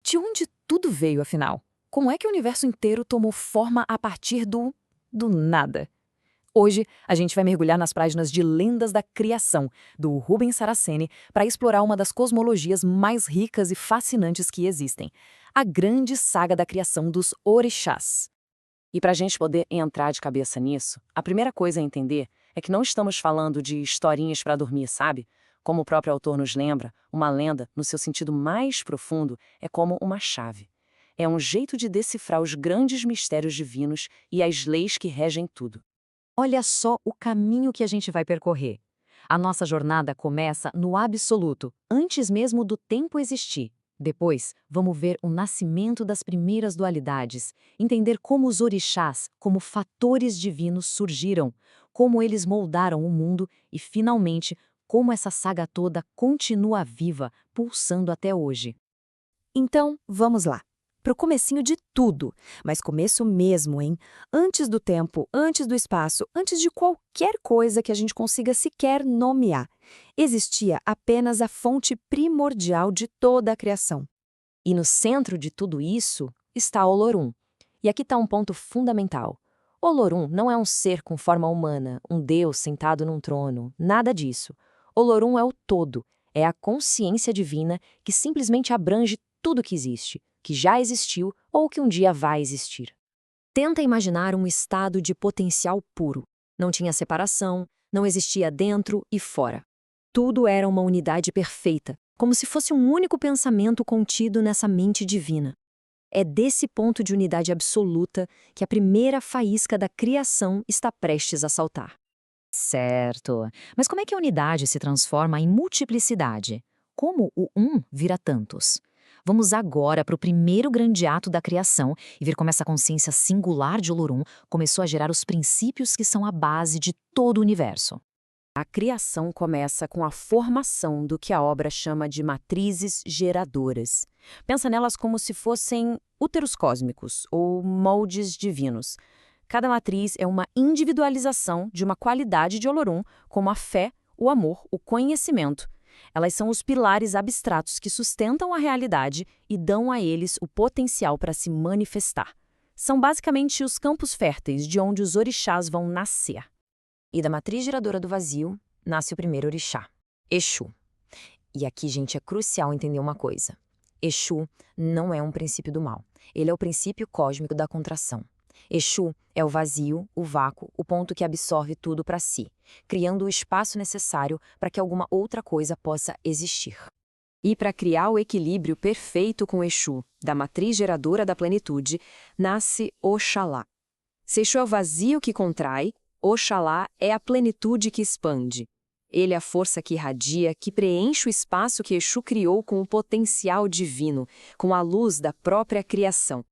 De onde tudo veio, afinal? Como é que o universo inteiro tomou forma a partir do nada? Hoje, a gente vai mergulhar nas páginas de Lendas da Criação, do Rubens Saraceni, para explorar uma das cosmologias mais ricas e fascinantes que existem, a grande saga da criação dos orixás. E para a gente poder entrar de cabeça nisso, a primeira coisa a entender é que não estamos falando de historinhas para dormir, sabe? Como o próprio autor nos lembra, uma lenda, no seu sentido mais profundo, é como uma chave. É um jeito de decifrar os grandes mistérios divinos e as leis que regem tudo. Olha só o caminho que a gente vai percorrer. A nossa jornada começa no absoluto, antes mesmo do tempo existir. Depois, vamos ver o nascimento das primeiras dualidades, entender como os orixás, como fatores divinos, surgiram, como eles moldaram o mundo e, finalmente, como essa saga toda continua viva, pulsando até hoje. Então, vamos lá. Pro comecinho de tudo, mas começo mesmo, hein? Antes do tempo, antes do espaço, antes de qualquer coisa que a gente consiga sequer nomear, existia apenas a fonte primordial de toda a criação. E no centro de tudo isso está Olorum. E aqui está um ponto fundamental. Olorum não é um ser com forma humana, um deus sentado num trono, nada disso. Olorum é o todo, é a consciência divina que simplesmente abrange tudo que existe, que já existiu ou que um dia vai existir. Tenta imaginar um estado de potencial puro. Não tinha separação, não existia dentro e fora. Tudo era uma unidade perfeita, como se fosse um único pensamento contido nessa mente divina. É desse ponto de unidade absoluta que a primeira faísca da criação está prestes a saltar. Certo. Mas como é que a unidade se transforma em multiplicidade? Como o um vira tantos? Vamos agora para o primeiro grande ato da criação e ver como essa consciência singular de Olorum começou a gerar os princípios que são a base de todo o universo. A criação começa com a formação do que a obra chama de matrizes geradoras. Pensa nelas como se fossem úteros cósmicos ou moldes divinos. Cada matriz é uma individualização de uma qualidade de Olorum, como a fé, o amor, o conhecimento. Elas são os pilares abstratos que sustentam a realidade e dão a eles o potencial para se manifestar. São basicamente os campos férteis de onde os orixás vão nascer. E da matriz geradora do vazio, nasce o primeiro orixá, Exu. E aqui, gente, é crucial entender uma coisa. Exu não é um princípio do mal. Ele é o princípio cósmico da contração. Exu é o vazio, o vácuo, o ponto que absorve tudo para si, criando o espaço necessário para que alguma outra coisa possa existir. E para criar o equilíbrio perfeito com Exu, da matriz geradora da plenitude, nasce Oxalá. Se Exu é o vazio que contrai, Oxalá é a plenitude que expande. Ele é a força que irradia, que preenche o espaço que Exu criou com o potencial divino, com a luz da própria criação.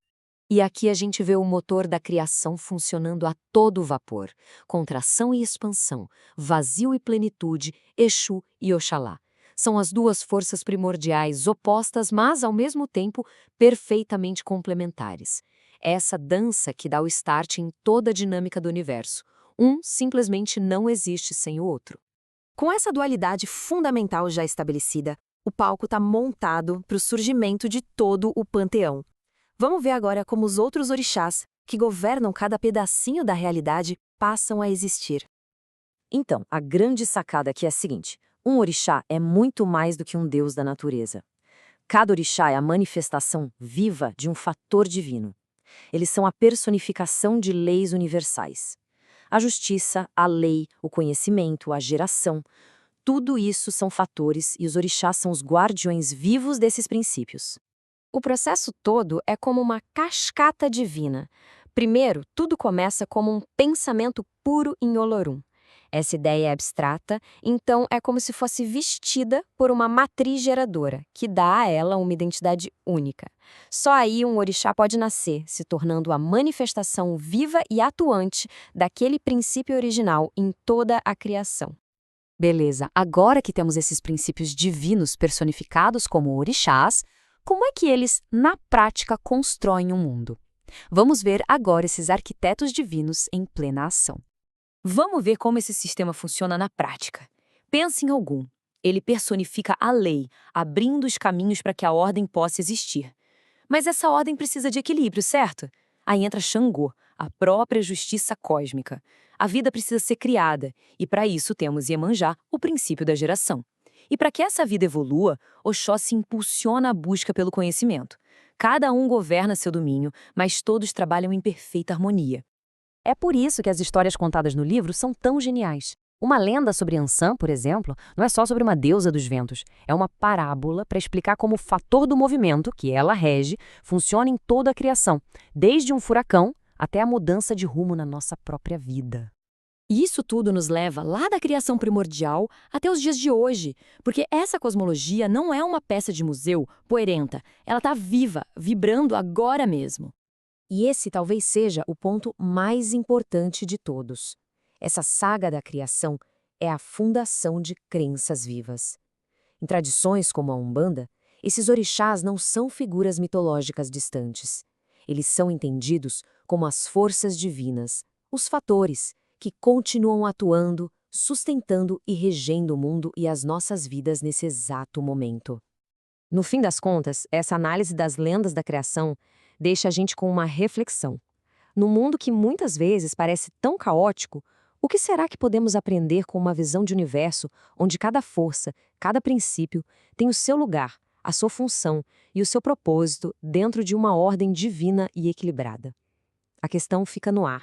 E aqui a gente vê o motor da criação funcionando a todo vapor. Contração e expansão, vazio e plenitude, Exu e Oxalá. São as duas forças primordiais opostas, mas, ao mesmo tempo, perfeitamente complementares. É essa dança que dá o start em toda a dinâmica do universo. Um simplesmente não existe sem o outro. Com essa dualidade fundamental já estabelecida, o palco está montado para o surgimento de todo o panteão. Vamos ver agora como os outros orixás, que governam cada pedacinho da realidade, passam a existir. Então, a grande sacada aqui é a seguinte: um orixá é muito mais do que um deus da natureza. Cada orixá é a manifestação viva de um fator divino. Eles são a personificação de leis universais. A justiça, a lei, o conhecimento, a geração, tudo isso são fatores e os orixás são os guardiões vivos desses princípios. O processo todo é como uma cascata divina. Primeiro, tudo começa como um pensamento puro em Olorum. Essa ideia é abstrata, então é como se fosse vestida por uma matriz geradora, que dá a ela uma identidade única. Só aí um orixá pode nascer, se tornando a manifestação viva e atuante daquele princípio original em toda a criação. Beleza, agora que temos esses princípios divinos personificados como orixás, como é que eles, na prática, constroem o mundo? Vamos ver agora esses arquitetos divinos em plena ação. Vamos ver como esse sistema funciona na prática. Pense em algum. Ele personifica a lei, abrindo os caminhos para que a ordem possa existir. Mas essa ordem precisa de equilíbrio, certo? Aí entra Xangô, a própria justiça cósmica. A vida precisa ser criada, e para isso temos Iemanjá, o princípio da geração. E para que essa vida evolua, Oxóssi impulsiona a busca pelo conhecimento. Cada um governa seu domínio, mas todos trabalham em perfeita harmonia. É por isso que as histórias contadas no livro são tão geniais. Uma lenda sobre Ansan, por exemplo, não é só sobre uma deusa dos ventos. É uma parábola para explicar como o fator do movimento, que ela rege, funciona em toda a criação, desde um furacão até a mudança de rumo na nossa própria vida. E isso tudo nos leva lá da criação primordial até os dias de hoje, porque essa cosmologia não é uma peça de museu poerenta, ela está viva, vibrando agora mesmo. E esse talvez seja o ponto mais importante de todos. Essa saga da criação é a fundação de crenças vivas. Em tradições como a Umbanda, esses orixás não são figuras mitológicas distantes. Eles são entendidos como as forças divinas, os fatores que continuam atuando, sustentando e regendo o mundo e as nossas vidas nesse exato momento. No fim das contas, essa análise das lendas da criação deixa a gente com uma reflexão. No mundo que muitas vezes parece tão caótico, o que será que podemos aprender com uma visão de universo onde cada força, cada princípio, tem o seu lugar, a sua função e o seu propósito dentro de uma ordem divina e equilibrada? A questão fica no ar.